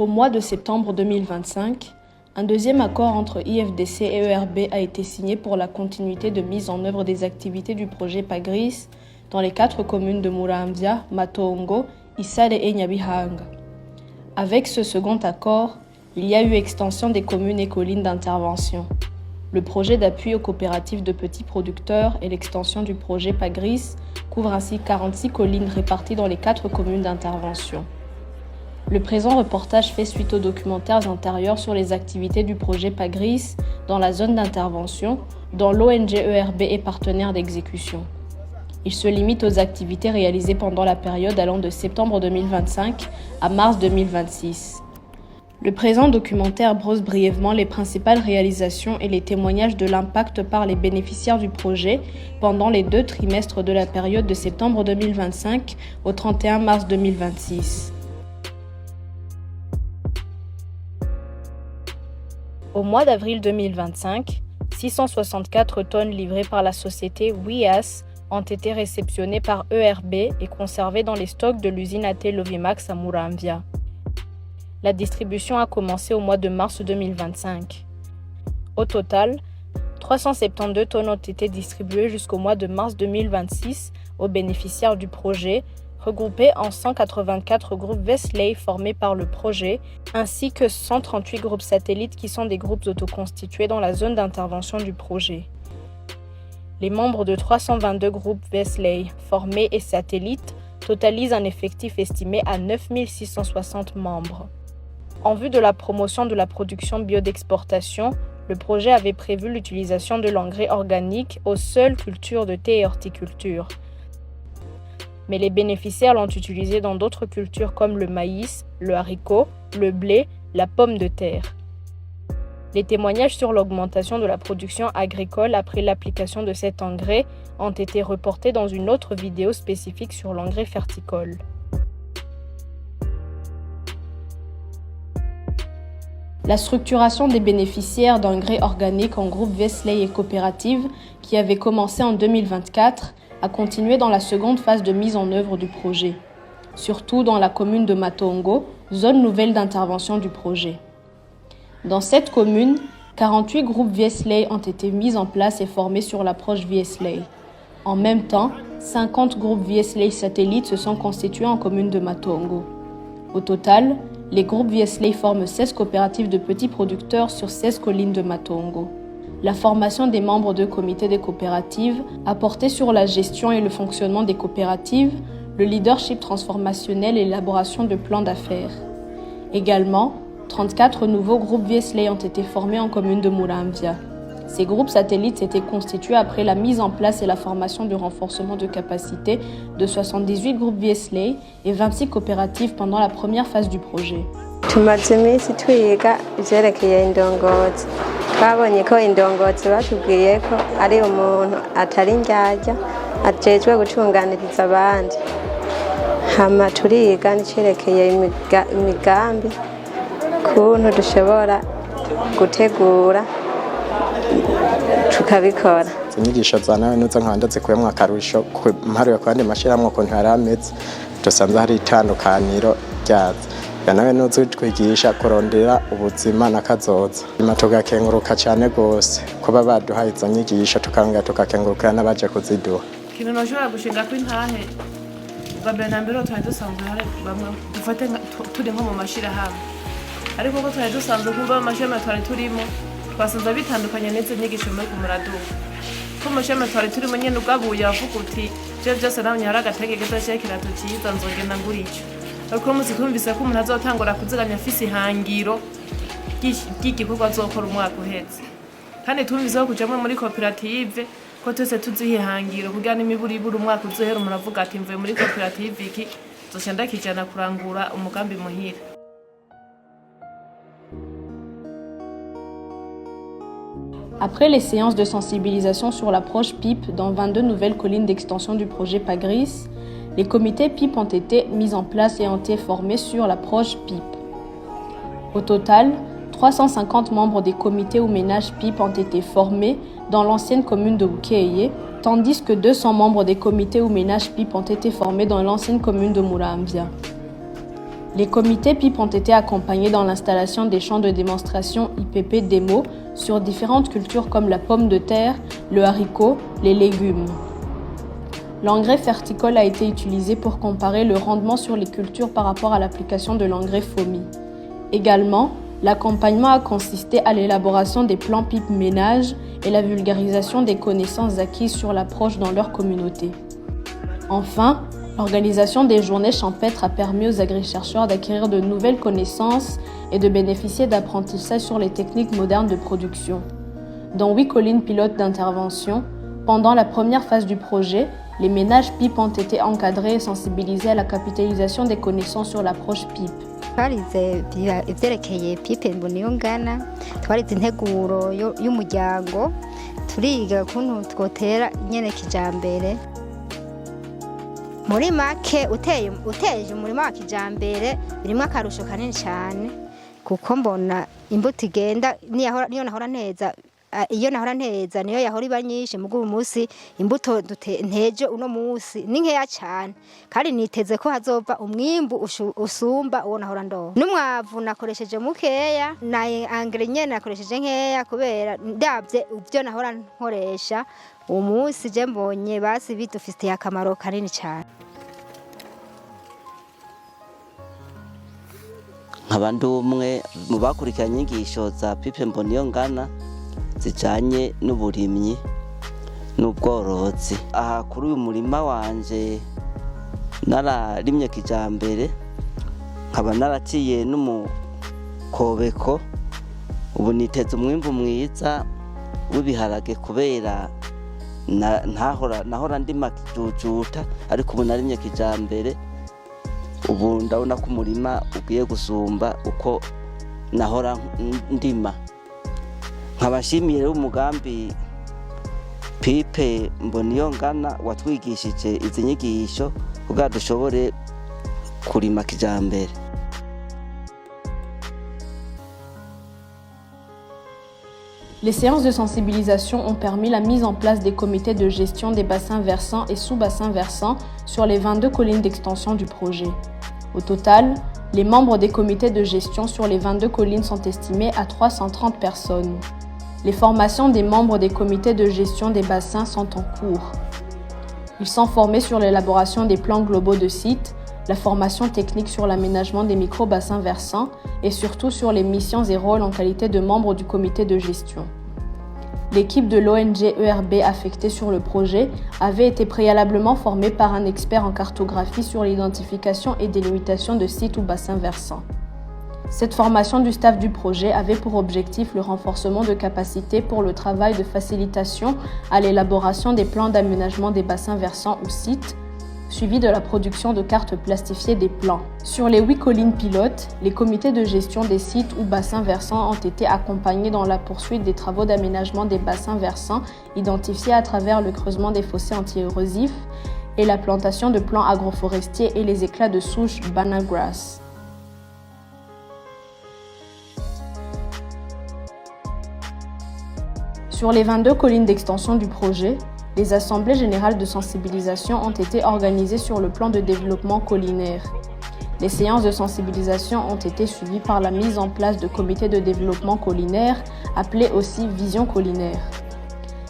Au mois de septembre 2025, un deuxième accord entre IFDC et ERB a été signé pour la continuité de mise en œuvre des activités du projet PAGRIS dans les 4 communes de Muramvya, Matongo, Isale et Nyabihanga. Avec ce second accord, il y a eu extension des communes et collines d'intervention. Le projet d'appui aux coopératives de petits producteurs et l'extension du projet PAGRIS couvrent ainsi 46 collines réparties dans les 4 communes d'intervention. Le présent reportage fait suite aux documentaires antérieurs sur les activités du projet PAGRIS dans la zone d'intervention, dont l'ONG ERB est partenaire d'exécution. Il se limite aux activités réalisées pendant la période allant de septembre 2025 à mars 2026. Le présent documentaire brosse brièvement les principales réalisations et les témoignages de l'impact par les bénéficiaires du projet pendant les 2 trimestres de la période de septembre 2025 au 31 mars 2026. Au mois d'avril 2025, 664 tonnes livrées par la société WIAS ont été réceptionnées par ERB et conservées dans les stocks de l'usine AT Lovimax à Muramvya. La distribution a commencé au mois de mars 2025. Au total, 372 tonnes ont été distribuées jusqu'au mois de mars 2026 aux bénéficiaires du projet, regroupés en 184 groupes Vesley formés par le projet, ainsi que 138 groupes satellites qui sont des groupes autoconstitués dans la zone d'intervention du projet. Les membres de 322 groupes Vesley formés et satellites totalisent un effectif estimé à 9660 membres. En vue de la promotion de la production bio d'exportation, le projet avait prévu l'utilisation de l'engrais organique aux seules cultures de thé et horticulture. Mais les bénéficiaires l'ont utilisé dans d'autres cultures comme le maïs, le haricot, le blé, la pomme de terre. Les témoignages sur l'augmentation de la production agricole après l'application de cet engrais ont été reportés dans une autre vidéo spécifique sur l'engrais ferticole. La structuration des bénéficiaires d'engrais organiques en groupe Vesley et coopératives, qui avait commencé en 2024, a continué dans la seconde phase de mise en œuvre du projet, surtout dans la commune de Matongo, zone nouvelle d'intervention du projet. Dans cette commune, 48 groupes Vesley ont été mis en place et formés sur l'approche Vesley. En même temps, 50 groupes Vesley satellites se sont constitués en commune de Matongo. Au total, les groupes Vesley forment 16 coopératives de petits producteurs sur 16 collines de Matongo. La formation des membres de comités des coopératives a porté sur la gestion et le fonctionnement des coopératives, le leadership transformationnel et l'élaboration de plans d'affaires. Également, 34 nouveaux groupes Vesley ont été formés en commune de Muramvya. Ces groupes satellites s'étaient constitués après la mise en place et la formation du renforcement de capacité de 78 groupes Vesley et 26 coopératives pendant la première phase du projet. Tumaze iminsi twiga ivyerekeye indongozi. Twabonye ko indongozi batubwiye ko ari umuntu atari indyarya ajejwe gutunganiriza abandi. Hama turiga n'icerekeye imigambi kuntu dushobora gutegura tukabikora. Inyigisho zanawe nuza nkandatse kuyamwa akarusho mparuye kwandi mashirahamwe ukuntu yari ameze dusanze hari itandukaniro ryazo. Nawe nuzi twigisha kurondera ubuzima n'akazoza. Tugakenguruka cyane gose kuba baduhaye izo nyigisho tukakengurukira n'abaje kuziduha. Kintu noshobora gushinga ko intahe babena mbere twari dusanzwe hari bamwe dufate turi nko mu mashirahamwe, ariko ko twari dusanzwe kumva amashirahamwe twari turimo twasanze bitandukanye n'izo nyigisho muri kumuraduha. Ko amashirahamwe twari turimo nyene ugabuye avuga uti je byose namwe hari agatege gatoshye kirato cyiza nzogenda ngura ico. Ariko muzi kumvise ko umuntu azotangura kuziganya afise ihangiro ry'igikorwa azokora umwaka uhetse. Kandi tumvise ko kujamwe muri koperative ko twese tuzihe ihangiro kugira n'imiburiburi umwaka uzohera umuntu avuga ati mvuye muri koperative iki zoca ndakijana kurangura umugambi muhira. Après les séances de sensibilisation sur l'approche PIP dans 22 nouvelles collines d'extension du projet PAGRIS, les comités PIP ont été mis en place et ont été formés sur l'approche PIP. Au total, 350 membres des comités ou ménages PIP ont été formés dans l'ancienne commune de Bukeye, tandis que 200 membres des comités ou ménages PIP ont été formés dans l'ancienne commune de Muramvya. Les comités PIP ont été accompagnés dans l'installation des champs de démonstration IPP démo sur différentes cultures comme la pomme de terre, le haricot, les légumes. L'engrais ferticole a été utilisé pour comparer le rendement sur les cultures par rapport à l'application de l'engrais FOMI. Également, l'accompagnement a consisté à l'élaboration des plans PIP ménage et la vulgarisation des connaissances acquises sur l'approche dans leur communauté. Enfin, l'organisation des journées champêtres a permis aux agrichercheurs d'acquérir de nouvelles connaissances et de bénéficier d'apprentissages sur les techniques modernes de production. Dans 8 collines pilotes d'intervention, pendant la première phase du projet, les ménages PIP ont été encadrés et sensibilisés à la capitalisation des connaissances sur l'approche PIP. twarize ivyerekeye pipe mboniyongana, twarize integuro y'umuryango, turiga ukuntu twotera nyene kijambere. Muri make uteje umurima wa kijambere birimwo akarusho kanini cyane, kuko mbona imbuto igenda niyo nahora nteza, iyo nahora nteza niyo yahora iba nyinshi, mugo uyu munsi imbuto nteje uno munsi ni nkeya cyane, kandi niteze ko hazova umwimbu usumba uwo nahora ndonka. N'umwavu nakoresheje mukeya, na engrais nyene nakoresheje nkeya, kubera ndavye ivyo nahora nkoresha uwo munsi je mbonye basi bidufitiye akamaro kanini cyane. nkaba ndi umwe mu bakurikiranye inyigisho za pipe mboniyongana zijanye n'uburimyi n'ubworozi. Aha kuri uyu murima wanje nararimye kijambere, nkaba naraciye n'umukobeko, ubu niteze umwimbu mwiza w'ibiharage, kubera nahora ndima kijujuta, ariko ubu narimye kijambere. Ubu ndabona ko umurima ugiye gusumba uko nahora ndima. Nkabashimiye umugambi pipe mboniyongana watwigishije izi nyigisho kugira dushobore kurima kijambere. Les séances de sensibilisation ont permis la mise en place des comités de gestion des bassins versants et sous-bassins versants sur les 22 collines d'extension du projet. Au total, les membres des comités de gestion sur les 22 collines sont estimés à 330 personnes. Les formations des membres des comités de gestion des bassins sont en cours. Ils sont formés sur l'élaboration des plans globaux de site, la formation technique sur l'aménagement des micro-bassins versants et surtout sur les missions et rôles en qualité de membres du comité de gestion. L'équipe de l'ONG ERB affectée sur le projet avait été préalablement formée par un expert en cartographie sur l'identification et délimitation de sites ou bassins versants. Cette formation du staff du projet avait pour objectif le renforcement de capacités pour le travail de facilitation à l'élaboration des plans d'aménagement des bassins versants ou sites, suivi de la production de cartes plastifiées des plans. Sur les 8 collines pilotes, les comités de gestion des sites ou bassins versants ont été accompagnés dans la poursuite des travaux d'aménagement des bassins versants identifiés à travers le creusement des fossés anti-érosifs et la plantation de plants agroforestiers et les éclats de souche banana grass. Sur les 22 collines d'extension du projet, les assemblées générales de sensibilisation ont été organisées sur le plan de développement collinaire. Les séances de sensibilisation ont été suivies par la mise en place de comités de développement collinaire, appelés aussi vision collinaire.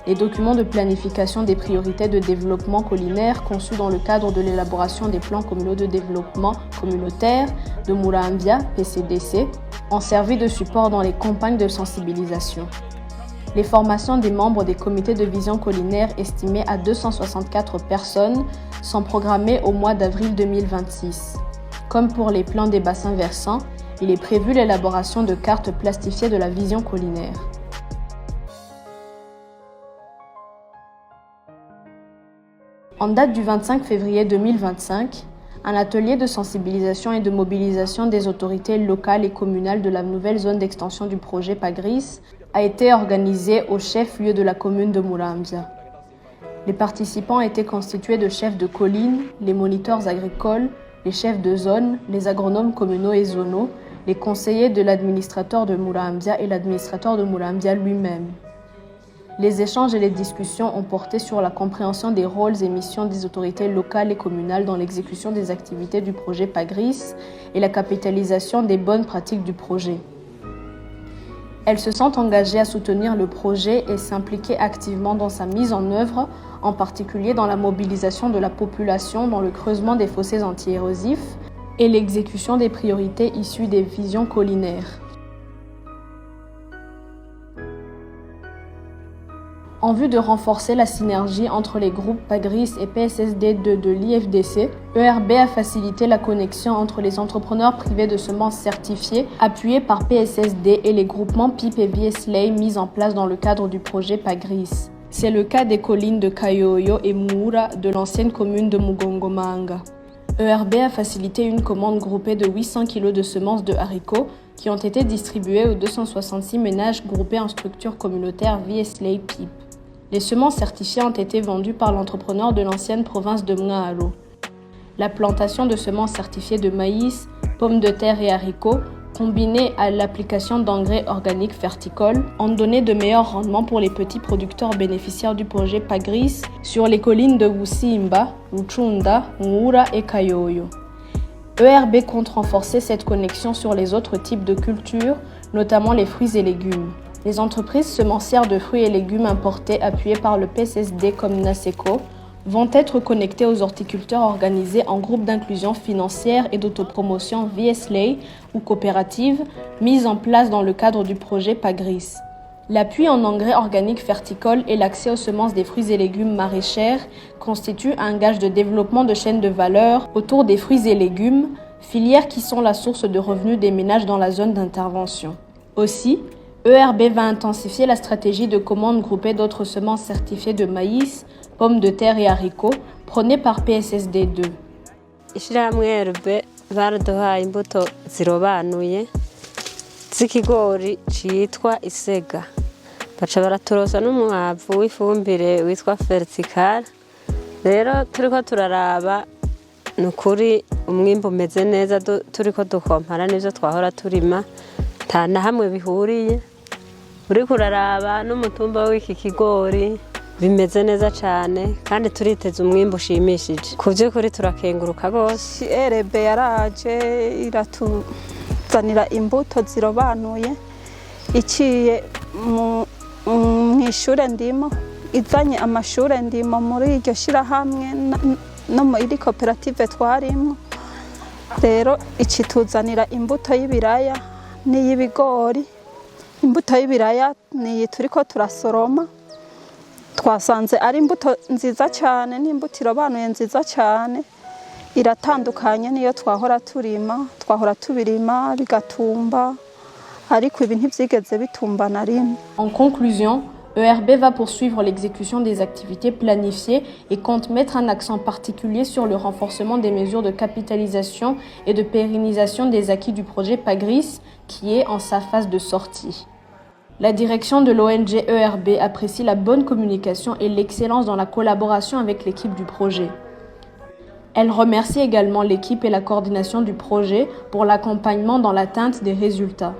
Les documents de planification des priorités de développement collinaire conçus dans le cadre de l'élaboration des plans communaux de développement communautaire de Murambya, PCDC, ont servi de support dans les campagnes de sensibilisation. Les formations des membres des comités de vision collinaire estimés à 264 personnes sont programmées au mois d'avril 2026. Comme pour les plans des bassins versants, il est prévu l'élaboration de cartes plastifiées de la vision collinaire. En date du 25 février 2025, un atelier de sensibilisation et de mobilisation des autorités locales et communales de la nouvelle zone d'extension du projet PAGRIS a été organisé au chef-lieu de la commune de Murambya. Les participants étaient constitués de chefs de colline, les moniteurs agricoles, les chefs de zone, les agronomes communaux et zonaux, les conseillers de l'administrateur de Murambya et l'administrateur de Murambya lui-même. Les échanges et les discussions ont porté sur la compréhension des rôles et missions des autorités locales et communales dans l'exécution des activités du projet PAGRIS et la capitalisation des bonnes pratiques du projet. Elles se sont engagées à soutenir le projet et s'impliquer activement dans sa mise en œuvre, en particulier dans la mobilisation de la population dans le creusement des fossés anti-érosifs et l'exécution des priorités issues des visions collinaires. En vue de renforcer la synergie entre les groupes PAGRIS et PSSD2 de l'IFDC, ERB a facilité la connexion entre les entrepreneurs privés de semences certifiés appuyés par PSSD et les groupements PIP et VSLA mis en place dans le cadre du projet PAGRIS. C'est le cas des collines de Kayoyo et Muura de l'ancienne commune de Mugongomanga. ERB a facilité une commande groupée de 800 kg de semences de haricots qui ont été distribuées aux 266 ménages groupés en structure communautaire VSLA PIP. Les semences certifiées ont été vendues par l'entrepreneur de l'ancienne province de Mngaro. La plantation de semences certifiées de maïs, pommes de terre et haricots, combinée à l'application d'engrais organiques verticoles, ont donné de meilleurs rendements pour les petits producteurs bénéficiaires du projet PAGRIS sur les collines de Wusimba, Ruchunda, Muura et Kayoyo. ERB compte renforcer cette connexion sur les autres types de cultures, notamment les fruits et légumes. Les entreprises semencières de fruits et légumes importés appuyées par le PSSD comme Naseko vont être connectées aux horticulteurs organisés en groupes d'inclusion financière et d'autopromotion VSLA ou coopératives mises en place dans le cadre du projet PAGRIS. L'appui en engrais organiques verticoles et l'accès aux semences des fruits et légumes maraîchères constituent un gage de développement de chaînes de valeur autour des fruits et légumes, filières qui sont la source de revenus des ménages dans la zone d'intervention. Aussi, ERB va intensifier la stratégie de commande groupée d'autres semences certifiées de maïs, pommes de terre et haricots prônée par PSSD2. Ishirahamwe ERB baraduhaye imbuto zirobanuye z'ikigori citwa isega. Baca baraturosa n'umwavu w'ifumbire witwa vertical. Rero turiko turaraba nukuri umwimbu umeze neza turiko dukompara n'ivyo twahora turima nta na hamwe bihuriye. Uriko uraraba n'umutumba w'iki kigori bimeze neza cyane kandi turiteze umwimbu ushimishije. Ku by'ukuri turakenguruka gose. ERB yaraje iratuzanira imbuto zirobanuye iciye mu ishure ndimo, izanye amashure ndimo muri iryo shirahamwe no muri koperative twarimo. Rero icituzanira imbuto y'ibiraya n'iy'ibigori. Imbuto y'ibiraya ni turiko turasoroma, twasanze ari imbuto nziza cyane, n'imbuto irobanuye nziza cyane, iratandukanye niyo twahora tubirima bigatumba, ariko ibi ntivyigeze bitumba na rimwe. En conclusion, ERB va poursuivre l'exécution des activités planifiées et compte mettre un accent particulier sur le renforcement des mesures de capitalisation et de pérennisation des acquis du projet PAGRIS, qui est en sa phase de sortie. La direction de l'ONG ERB apprécie la bonne communication et l'excellence dans la collaboration avec l'équipe du projet. Elle remercie également l'équipe et la coordination du projet pour l'accompagnement dans l'atteinte des résultats.